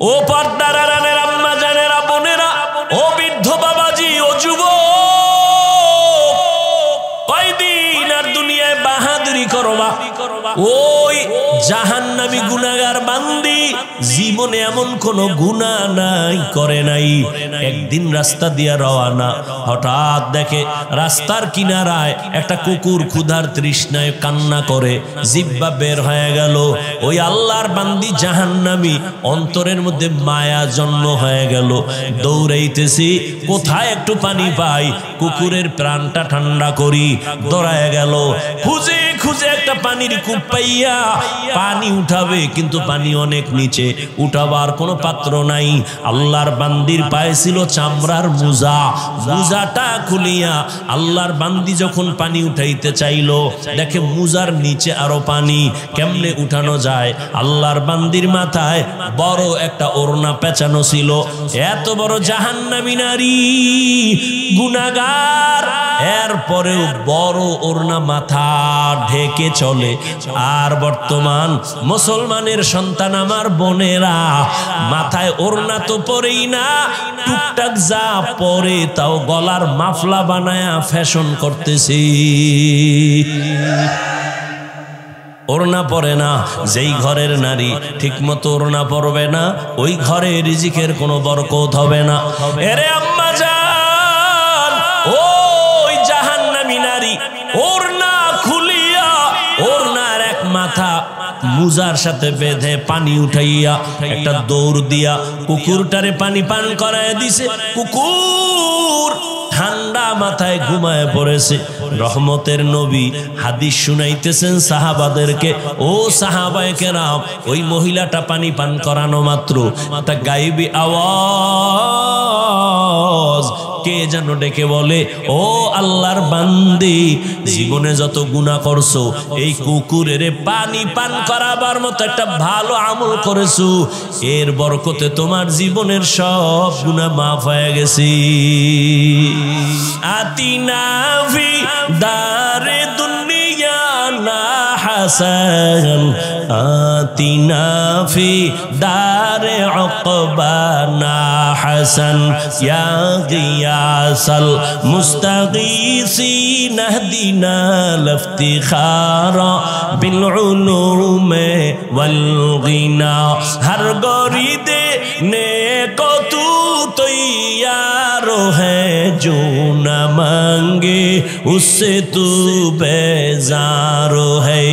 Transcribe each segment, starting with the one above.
ও পর্দার আড়ালের আম্মা জানেরা, বোনেরা, ও বৃদ্ধ বাবাজি, ও যুবক, কয়দিন আর দুনিয়ায় বাহাদুরি করবা? ওই জাহান্নামী গুনাহগার বান্দি জীবনে এমন কোন গুনাহ নাই, করে নাই। একদিন রাস্তা দিয়া রওয়ানা, হঠাৎ দেখে রাস্তার কিনারায় একটা কুকুর ক্ষুধার তৃষ্ণায় কান্না করে, জিহ্বা বের হয়ে গেল। ওই আল্লাহর বান্দি জাহান্নামী, অন্তরের মধ্যে মায়া জন্ম হয়ে গেল। দৌড়াইতেছি, কোথায় একটু পানি পাই, কুকুরের প্রাণটা ঠান্ডা করি। দৌড়ায় গেল, খুঁজে খুঁজে একটা পানির কূপ পাইয়া পানি উঠাবে, কিন্তু পানি অনেক নিচে, উঠাবার কোনো পাত্র নাই। আল্লাহর বান্দির পায়ে ছিল চামড়ার মোজা, মোজাটা খুলিয়া আল্লাহর বান্দি যখন পানি উঠাইতে চাইল, দেখে মোজার নিচে আরো পানি, কেমনে উঠানো যায়? আল্লাহর বান্দির মাথায় বড় একটা ওড়না পেঁচানো ছিল। এত বড় জাহান্নামী নারী, গুনাহগার, এরপরেও বড় ওড়না মাথা ঢেকে চলে। আর বর্তমান মুসলমানের সন্তান আমার বোনেরা, মাথায় ওড়না তো পরেই না, টুকটাক যা পরে তাও গলার মাফলা বানায়া ফ্যাশন করতেছি। ওড়না পরে না। যেই ঘরের নারী ঠিক মতো ওড়না পরবে না, ওই ঘরে রিজিকের কোনো বরকত হবে না। এরে আম্মা জান, ওই জাহান্নামী নারী ওড়না খুলিয়া, ওড়নার এক মাথা মুজার সাথে বেঁধে পানি উঠাইয়া একটা দৌড় দিয়া কুকুরটারে পানি পান করায় দিছে। কুকুর ঠান্ডা মাথায় ঘুমায় পড়েছে। রহমতের নবী হাদিস শুনাইতেছেন সাহাবাদেরকে, ও সাহাবায়ে কেরাম, ওই মহিলাটা পানি পান করানো মাত্র একটা গায়েবী আওয়াজ কে যেন ডেকে বলে, ও আল্লাহর বান্দি, জীবনে যত গুনাহ করছো, এই কুকুরের পানি পান করাবার মতো একটা ভালো আমল করেছো, এর বরকতে তোমার জীবনের সব গুনাহ মাফ হয়ে গেছে। আতিনা ফি দারে দুনিয়া না হাসান, আতিনা ফি দারে উকবা না হাসান, ইয়া গিয়াসাল মুস্তাগীসিন ইহদিনা লিফতিখারা বিল উলুমে ওয়াল গিনা। হর গরিদে নেকো তু তৈয়ার है जो न मांगे उससे तू बेजार है।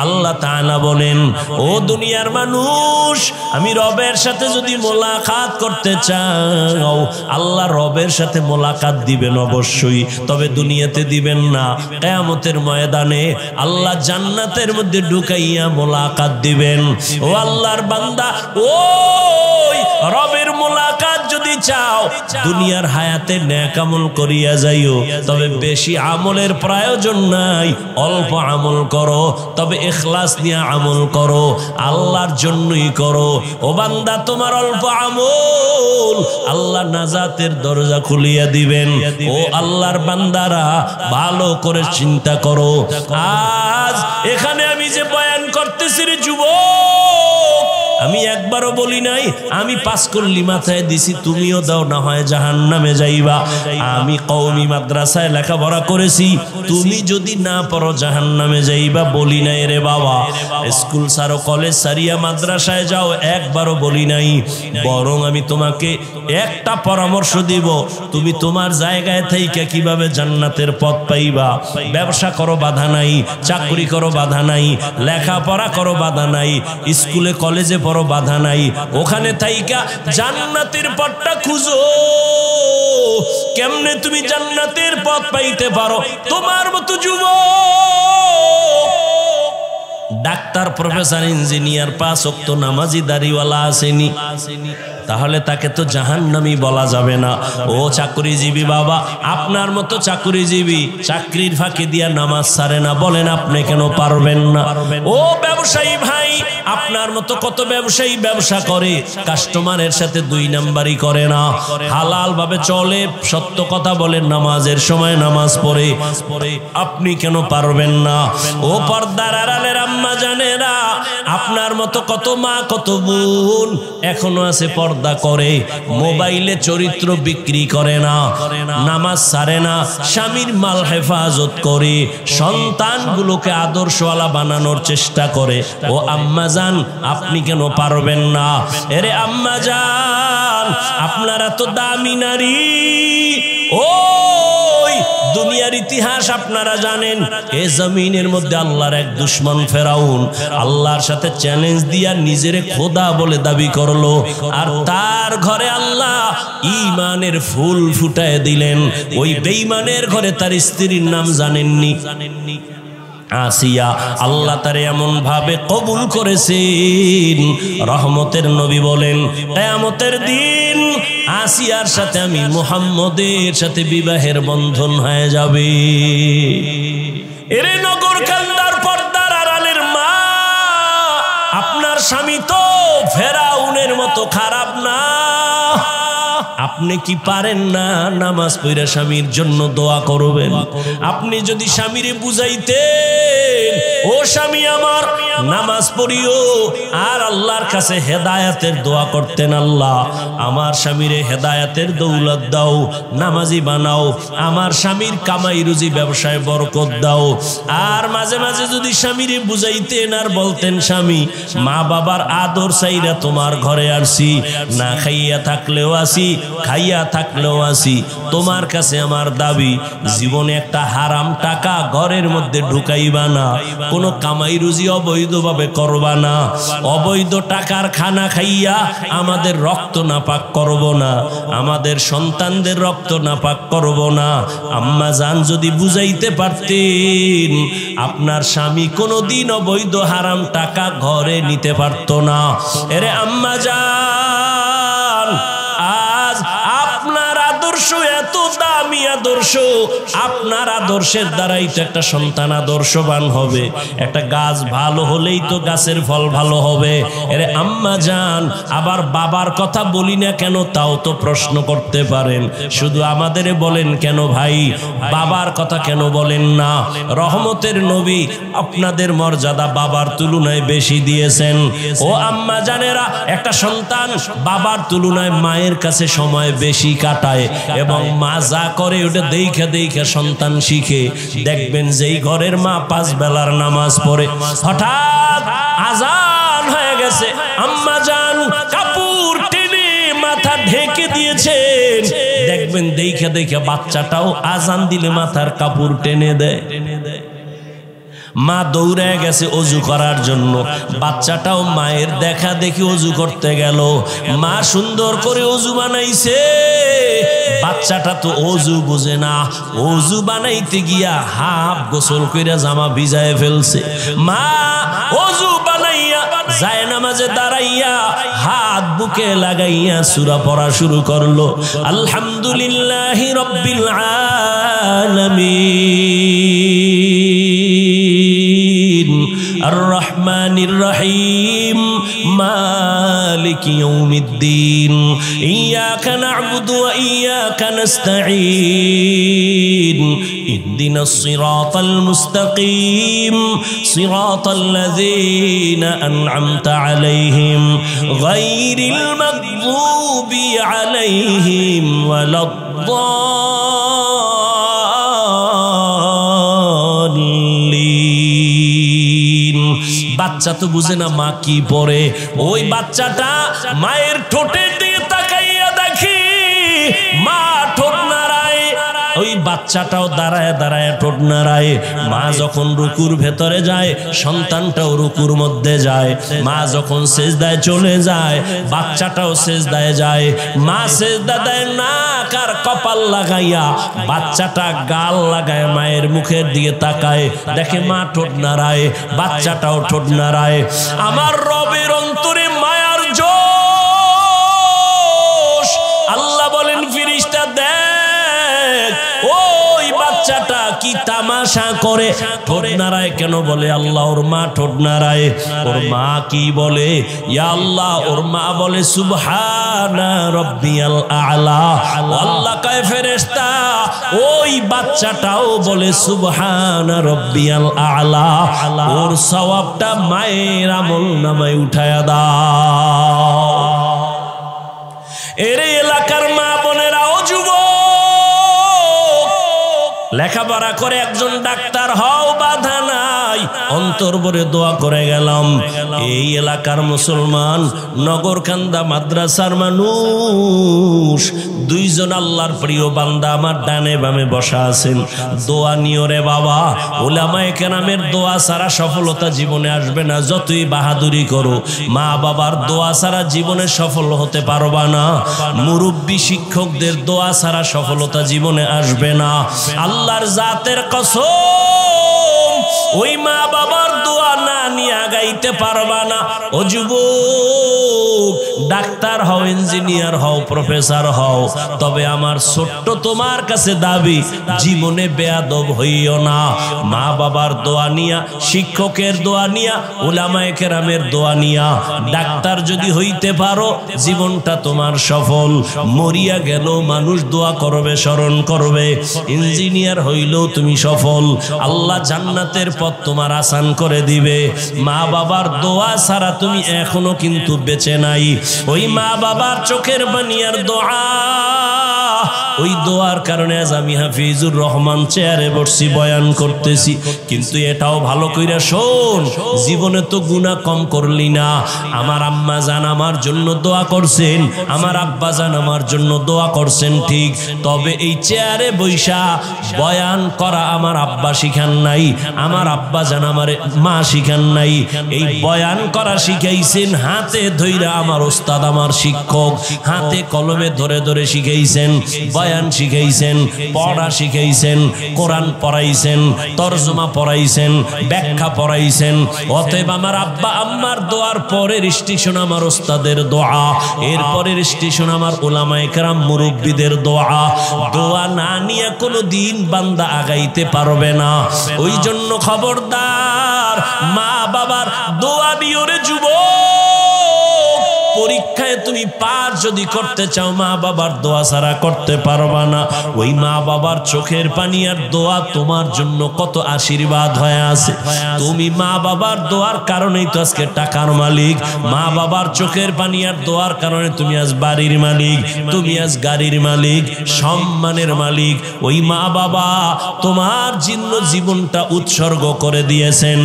আল্লাহ তাআলা বলেন, ও দুনিয়ার মানুষ, আমি রবের সাথে যদি মোলাকাত করতে চাও, আল্লাহ রবের সাথে মোলাকাত দিবেন অবশ্যই, তবে দুনিয়াতে দিবেন না। কিয়ামতের ময়দানে আল্লাহ জান্নাতের মধ্যে ঢুকাইয়া মোলাকাত দিবেন। ও আল্লাহর বান্দা, ওই রবের মোলাকাত যদি চাও, দুনিয়ার হায়াতে নেক আমল করিয়া যাইও, তবে বেশি আমলের প্রয়োজন নাই, অল্প আমল করো, তবে ইখলাস নিয়ে আমল করো, আল্লাহর জন্যই করো। ও বান্দা, তোমার অল্প আমল আল্লাহ নাজাতের দরজা খুলিয়া দিবেন। ও আল্লাহর বান্দারা, ভালো করে চিন্তা করো। আজ এখানে আমি যে বয়ান করতেছি রে যুবক, আমি একবারও বলি নাই আমি 5 কল্লি মাথায় দিছি, তুমিও দাও, না হয় জাহান্নামে যাইবা। আমি কওমি মাদ্রাসায় লেখাপড়া করেছি, তুমি যদি না পড়ো জাহান্নামে যাইবা, বলি নাই রে বাবা। স্কুল সারো, কলেজ সারিয়া মাদ্রাসায় যাও, একবারও বলি নাই। বরং আমি তোমাকে একটা পরামর্শ দিব, তুমি তোমার জায়গায় থেকে কিভাবে জান্নাতের পথ পাইবা। ব্যবসা করো, বাধা নাই, চাকরি করো, বাধা নাই, লেখাপড়া করো, বাধা নাই, স্কুলে কলেজে পড়ো, বাধা নাই, ওখানে থাইকা জান্নাতের পথটা খুঁজো। কেমনে তুমি জান্নাতের পথ পাইতে পারো? তোমার মতো যুবক, ডাক্তার, প্রফেসর, ইঞ্জিনিয়ার, 5 ওয়াক্ত নামাজি, দাড়িওয়ালা আসেনি, তাহলে তাকে তো জাহান্নামী বলা যাবে না। ও চাকরিজীবী বাবা, আপনার মতো চাকরিজীবী চাকরির ফাঁকি দিয়া নামাজ ছাড়ে না, বলেন আপনি কেন পারবেন না? ও ব্যবসায়ী ভাই, আপনার মতো কত ব্যবসায়ী ব্যবসা করে, কাস্টমারের সাথে দুই নাম্বারই করে না, হালাল ভাবে চলে, সত্য কথা বলে, নামাজের সময় নামাজ পড়ে। আপনি কেন পারবেন না? ও পর্দার আড়ালের আম্মা জানেরা, আপনার মতো কত মা কত বোন এখনো আছে পর্দা করে, মোবাইলে চরিত্র বিক্রি করে না, নামাজ ছাড়ে না, স্বামীর মাল হেফাজত করে, সন্তানগুলোকে আদর্শওয়ালা বানানোর চেষ্টা করে। ও আম্মাজান, আপনি কেন পারবেন না? এরে আম্মাজান, আপনারা তো দামি নারী। ওই দুনিয়ার ইতিহাস আপনারা জানেন, এ জমিনের মধ্যে আল্লাহর এক দুশমন ফেরাউন আল্লাহর সাথে চ্যালেঞ্জ দিয়া নিজেরে খোদা বলে দাবি করলো, আর তার ঘরে আল্লাহ ঈমানের ফুল ফুটায় দিলেন। ওই বেঈমানের ঘরে তার স্ত্রীর নাম জানেননি? আসিয়া। আল্লাহ তারে এমন ভাবে কবুল করেছেন, রহমতের নবী বলেন কিয়ামতের দিন আসিয়ার সাথে আমি মুহাম্মদের সাথে বিবাহের বন্ধন হয়ে যাবে। এরে নগর কান্দার পর্দার আড়ালের মা, আপনার স্বামী তো ফেরাউনের মতো খারাপ না। আপনি কি পারেন না নামাজ পড়ে স্বামীর জন্য দোয়া করবেন? আপনি যদি স্বামীরে বুঝাইতেন, ও স্বামী আমার নামাজ পড়িও, আর আল্লাহর কাছে হেদায়েতের দোয়া করতেন, আল্লাহ আমার স্বামীরে হেদায়েতের দৌলত দাও, নামাজি বানাও, আমার স্বামীর কামাই রুজি ব্যবসায় বরকত দাও। আর মাঝে মাঝে যদি স্বামীরে বুঝাইতেন আর বলতেন, স্বামী মা বাবার আদর চাইরা তোমার ঘরে আসছি, না খাইয়া থাকলেও আসি, খাইয়া থাকলেও আসি, তোমার কাছে আমার দাবি, জীবনে একটা হারাম টাকা ঘরের মধ্যে ঢুকাইবা না, কোনো কামাই রুজি অবৈধভাবে করবা না, অবৈধ টাকার খানা খাইয়া আমাদের রক্ত নাপাক করব না, আমাদের সন্তানদের রক্ত নাপাক করব না। আম্মা জান যদি বুঝাইতে পারতেন, আপনার স্বামী কোনোদিন অবৈধ হারাম টাকা ঘরে নিতে পারতো না। এরে আম্মা জান, আজ আপনার আদর্শ এত দামি আদর্শ, আপনার আদর্শের দ্বারাই তো একটা সন্তান আদর্শবান হবে। একটা গাছ ভালো হলেই তো গাছের ফল ভালো হবে। এরে আম্মা জান, আবার বাবার কথা বলি না কেন তাও তো প্রশ্ন করতে পারেন। শুধু আমাদের বলেন কেন ভাই, বাবার কথা কেন বলেন না? রহমতের নবী আপনাদের মর্যাদা বাবার তুলনায় বেশি দিয়েছেন। ও আম্মা জানেরা, একটা সন্তান বাবার তুলনায় মায়ের কাছে সময় বেশি কাটায়, এবং মা যা করে ওটা দেখে দেখে সন্তান শিখে। দেখবেন যেই ঘরের মা 5 বেলার নামাজ পড়ে, হঠাৎ আজান হয়ে গেছে, আম্মা জান কাপড় টেনে মাথা ঢেকে দিয়েছেন, দেখবেন দেখে দেখে বাচ্চাটাও আজান দিলে মাথার কাপড় টেনে দেয়। মা দৌড়ে গেছে অজু করার জন্য, বাচ্চাটাও মায়ের দেখা দেখি অজু করতে গেল। মা সুন্দর করে অজু বানাইছে, বাচ্চাটা তো অজু বুঝে না, অজু বানাইতে গিয়া হাফ গোসল কইরা জামা ভিজায় ফেলছে। মা অজু বানাইয়া যায় নামাজে দাঁড়াইয়া হাত বুকে লাগাইয়া সূরা পড়া শুরু করলো, আলহামদুলিল্লাহি রাব্বিল আলামিন আর-রহমানির রহিম মালিকি ইয়াউমিদ্দিন ইয়াকা না'বুদু ওয়া ইয়াকা নাস্তাঈন ইহদিনাস সিরাতাল মুস্তাকিম সিরাতাল লাযীনা আন'আমতা আলাইহিম গায়রিল মাগযুবি আলাইহিম ওয়ালাদ-দাল্লিন। বাচ্চা তো বুঝে না মা কি পড়ে। ওই বাচ্চাটা মায়ের ঠোঁটের দিকে তাকাইয়া দেখি মা ঠোঁট নাড়ায়, ওই বাচ্চাটাও দাঁড়ায় দাঁড়ায় ঠোঁট নাড়ায়। মা যখন রুকুর ভেতরে যায়, সন্তানটাও রুকুর মধ্যে যায়। মা যখন সেজদায় চলে যায়, বাচ্চাটাও সেজদায় যায়। মা সেজদা দেয় নাক আর কপাল লাগাইয়া, বাচ্চাটা গাল লাগায় মায়ের মুখের দিকে তাকায়, দেখে মা ঠোঁট নাড়ায়, বাচ্চাটাও ঠোঁট নাড়ায়। আমার রবের অন্তরে মায়ার জোশ। আল্লাহ বলেন, ফেরেশতা দেখ ওই বাচ্চাটা কি তামাশা করে। ঠোঁট নাড়ায় কেন বলে আল্লাহ ওর মা ঠোঁট নাড়ায়? ওর মা কি বলে? ইয়া আল্লাহ, ওর মা বলে সুবহানা রব্বিয়াল আ'লা। আল্লাহ কয় ফেরেশতা ওই বাচ্চাটাও বলে সুবহানা রব্বিয়াল আ'লা, ওর সওয়াবটা মায়ের আমলনামায় উঠায়া দাও। এর এলাকার মা বোনেরা ও যুবক, লেখাপড়া করে একজন ডাক্তার হও, বাধা নাই, অন্তর ভরে দোয়া করে গেলাম। এই এলাকার মুসলমান, নগরকান্দা মাদ্রাসার মানুষ, দুইজন আল্লাহর প্রিয় বান্দা আমার ডানে বামে বসা আছেন। দোয়া নিও রে বাবা, উলামায়ে কেরামের দোয়া ছাড়া সফলতা জীবনে আসবে না। যতই বাহাদুরি করো, মা বাবার দোয়া ছাড়া জীবনে সফল হতে পারবা না। মুরব্বী শিক্ষকদের দোয়া ছাড়া সফলতা জীবনে আসবে না। আল্লাহর জাতের কসম, ওই মা বাবার দোয়া না নিয়ে আগাইতে পারবা না। ও যুবক, ডাক্তার হও, ইঞ্জিনিয়ার হও, প্রফেসর হও, তবে আমার ছোট্ট তোমার কাছে দাবি, জীবনে বেয়াদব হইও না। মা বাবার দোয়া নিয়া, শিক্ষকের দোয়া নিয়া, উলামায়ে কেরামের দোয়া নিয়া ডাক্তার যদি হইতে পারো, জীবনটা তোমার সফল। মরিয়া গেল মানুষ দোয়া করবে, স্মরণ করবে। ইঞ্জিনিয়ার হইলেও তুমি সফল, আল্লাহ জান্নাতের পথ তোমার আসান করে দিবে। মা বাবার দোয়া ছাড়া তুমি এখনো কিন্তু বেঁচে নাই। ওই মা বাবার চোখের পানির দোয়া, ওই দোয়ার কারণে আজ আমি হাফিজুর রহমান চেয়ারে বসছি, বয়ান করতেছি। কিন্তু এটাও ভালো কইরা শোন, জীবনে তো গুনাহ কম করলি না। আমার আম্মা জান আমার জন্য দোয়া করছেন, আমার আব্বা জান আমার জন্য দোয়া করছেন, ঠিক। তবে এই চেয়ারে বৈশা বয়ান করা আমার আব্বা শিখান নাই, আমার আব্বা জান আমার মা শিখান নাই। এই বয়ান করা শিখাইছেন হাতে ধইরা আমার ওস্তাদ, আমার শিক্ষক, হাতে কলমে ধরে ধরে শিখাইছেন, বয়ান শিখাইছেন, পড়া শিখাইছেন, কোরআন পড়াইছেন, তরজমা পড়াইছেন, ব্যাখ্যা পড়াইছেন। অতএব আমার আব্বা আম্মার দোয়ার পরের স্টেশন আমার ওস্তাদের দোয়া, এরপরের স্টেশন আমার উলামায়ে কেরাম মুরব্বিদের দোয়া। দোয়া না নিয়ে কোনো দিন বান্দা আগাইতে পারবে না। ওই জন্য খবরদার, মা বাবার দোয়া নিও রে যুবক। পরীক্ষায় তুমি পাস যদি করতে চাও, মা বাবার দোয়া ছাড়া করতে পারবা না। ওই মা বাবার চোখের পানি আর দোয়া তোমার জন্য কত আশীর্বাদ হয়ে আছে। তুমি মা বাবার দোয়ার কারণেই তো আজকে টাকার মালিক। মা বাবার চোখের পানি আর দোয়ার কারণে তুমি আজ বাড়ির মালিক, তুমি আজ গাড়ির মালিক, সম্মানের মালিক। ওই মা বাবা তোমার জন্য জীবনটা উৎসর্গ করে দিয়েছেন।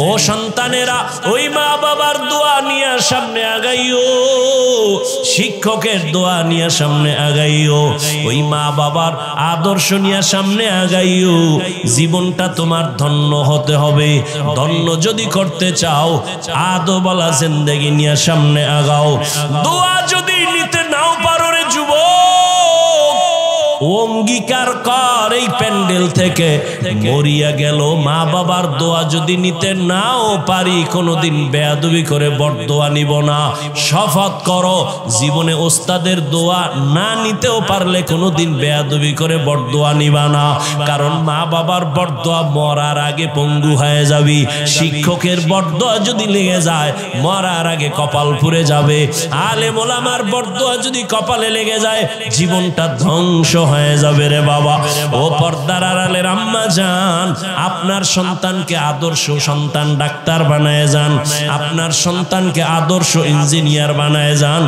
ও সন্তানেরা, ওই মা বাবার দোয়া নিয়ে সামনে আগাইও, শিক্ষকের দোয়া নিয়ে সামনে আগাইও, ওই মা বাবার আদর্শ নিয়ে সামনে আগাইও। জীবনটা তোমার ধন্য হতে হবে। ধন্য যদি করতে চাও, আদবওয়ালা জিন্দেগি নিয়ে সামনে আগাও। দোয়া যদি নিতে নাও পারো রে যুবক, অঙ্গীকার কর এই প্যান্ডেল থেকে, মরিয়া গেল মা বাবার দোয়া যদি নিতে নাও পারি, কোনোদিন বেয়াদবি করে বরদোয়া নিব না। শপথ করো, জীবনে ওস্তাদের দোয়া না নিতেও পারলে কোনোদিন বেয়াদবি করে বরদোয়া নিবা না। কারণ মা বাবার বরদোয়া মরার আগে পঙ্গু হয়ে যাবি। শিক্ষকের বরদোয়া যদি লেগে যায়, মরার আগে কপাল পুড়ে যাবে। আলেম ওলামার বরদোয়া যদি কপালে লেগে যায়, জীবনটা ধ্বংস হয়ে যাবে রে বাবা। ও পর্দার আড়ালের আম্মা জান, আপনার সন্তানকে আদর্শ সন্তান ডাক্তার বানায় যান, আপনার সন্তানকে আদর্শ ইঞ্জিনিয়ার বানায় যান।